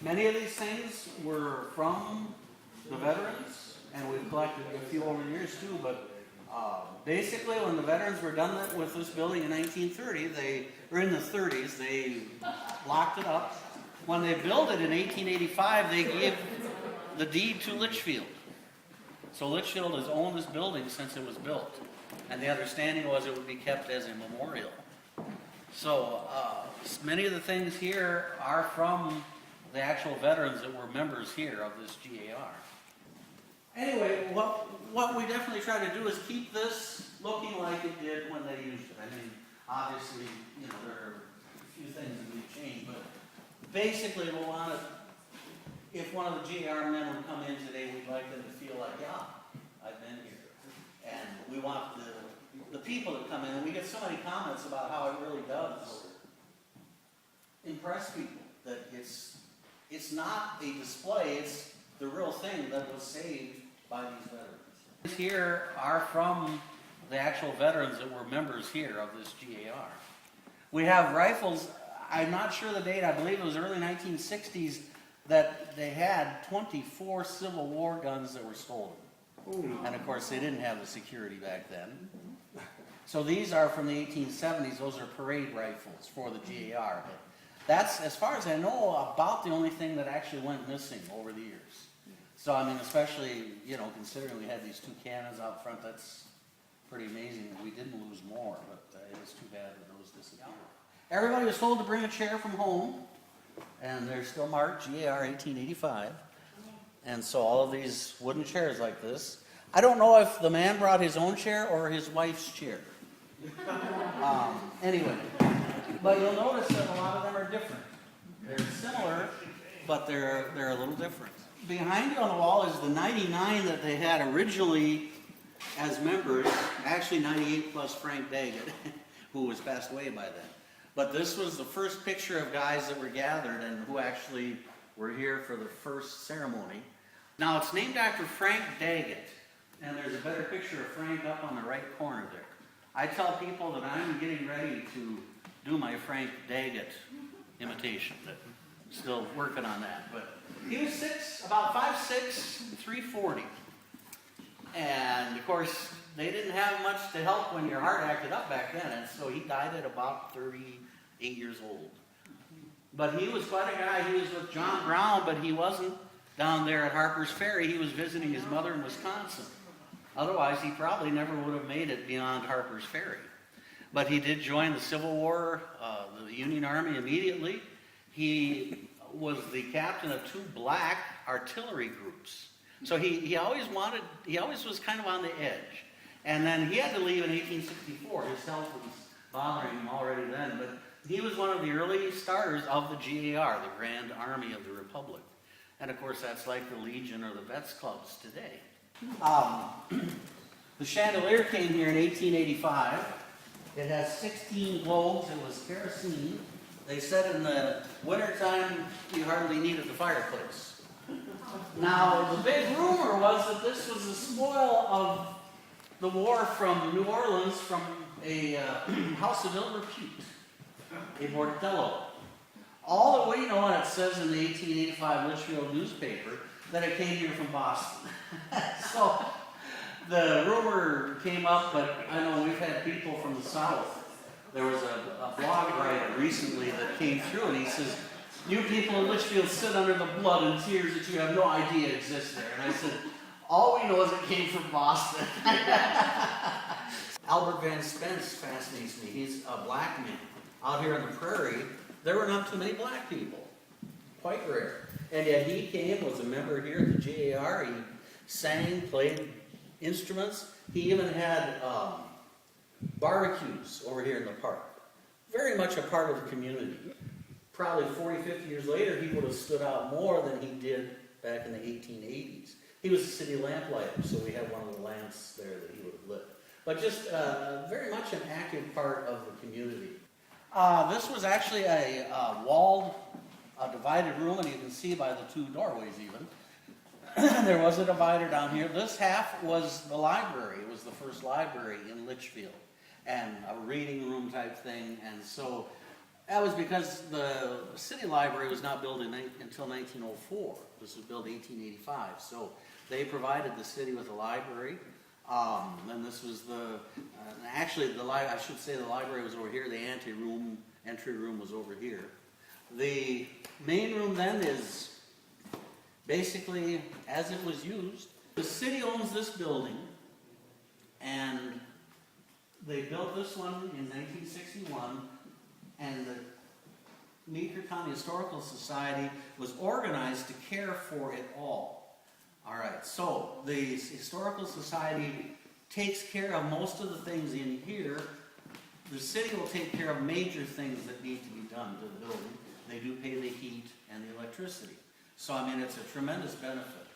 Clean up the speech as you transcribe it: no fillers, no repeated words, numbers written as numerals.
Many of these things were from the veterans, and we've collected a few over the years too, but basically when the veterans were done with this building in 1930, or in the 30s, they locked it up. When they built it in 1885, they gave the deed to Litchfield. So Litchfield has owned this building since it was built, and the understanding was it would be kept as a memorial. So many of the things here are from the actual veterans that were members here of this GAR. Anyway, what we definitely try to do is keep this looking like it did when they used it. I mean, obviously, you know, there are a few things that we've changed, but basically we want to, if one of the GAR men would come in today, we'd like them to feel like, yeah, I've been here. And we want the people that come in, and we get so many comments about how it really does impress people, that it's not a display, it's the real thing that was saved by these veterans. Here are from the actual veterans that were members here of this GAR. We have rifles, I'm not sure the date, I believe it was early 1960s, that they had 24 Civil War guns that were stolen. Ooh. And of course they didn't have the security back then. So these are from the 1870s, those are parade rifles for the GAR. But that's, as far as I know, about the only thing that actually went missing over the years. So I mean, especially, you know, considering we had these two cannons out front, that's pretty amazing that we didn't lose more, but it is too bad that those disappeared. Everybody was told to bring a chair from home, and they're still marked GAR 1885. And so all of these wooden chairs like this. I don't know if the man brought his own chair or his wife's chair. Anyway, but you'll notice that a lot of them are different. They're similar, but they're a little different. Behind you on the wall is the 99 that they had originally as members, actually 98 plus Frank Daggett, who was passed away by then. But this was the first picture of guys that were gathered and who actually were here for the first ceremony. Now it's named after Frank Daggett, and there's a better picture of Frank up on the right corner there. I tell people that I'm getting ready to do my Frank Daggett imitation. Still working on that, but he was about 5'6", 340. And of course, they didn't have much to help when your heart acted up back then, and so he died at about 38 years old. But he was quite a guy. He was with John Brown, but he wasn't down there at Harper's Ferry. He was visiting his mother in Wisconsin. Otherwise, he probably never would have made it beyond Harper's Ferry. But he did join the Civil War, the Union Army immediately. He was the captain of 2 black artillery groups. So he always was kind of on the edge. And then he had to leave in 1864. His health was bothering him already then. But he was one of the early starters of the GAR, the Grand Army of the Republic. And of course, that's like the Legion or the Vets Clubs today. The chandelier came here in 1885. It has 16 globes. It was kerosene. They said in the wintertime you hardly needed the fireplace. Now, the big rumor was that this was the spoil of the war from New Orleans from a house of ill repute, a bordello. All that we know, and it says in the 1885 Litchfield newspaper, that it came here from Boston. So the rumor came up, but I know we've had people from the South. There was a blog writer recently that came through, and he says, "You people in Litchfield sit under the blood and tears that you have no idea exist there." And I said, "All we know is it came from Boston." Albert Van Spence fascinates me. He's a black man. Out here on the prairie, there were not too many black people. Quite rare. And yet he came, was a member here at the GAR. He sang, played instruments. He even had barbecues over here in the park. Very much a part of the community. Probably 40, 50 years later, he would have stood out more than he did back in the 1880s. He was a city lamplighter, so we have one of the lamps there that he would have lit. But just very much an active part of the community. This was actually a walled, divided room, and you can see by the 2 doorways even. There was a divider down here. This half was the library. It was the first library in Litchfield, and a reading room type thing. And so That was because the city library was not built until 1904. This was built in 1885. So they provided the city with a library. And this was actually I should say the library was over here. The entry room was over here. The main room then is basically as it was used. The city owns this building, and they built this one in 1961, and the Meeker County Historical Society was organized to care for it all. All right, so the Historical Society takes care of most of the things in here. The city will take care of major things that need to be done to the building. They do pay the heat and the electricity. So, I mean, it's a tremendous benefit.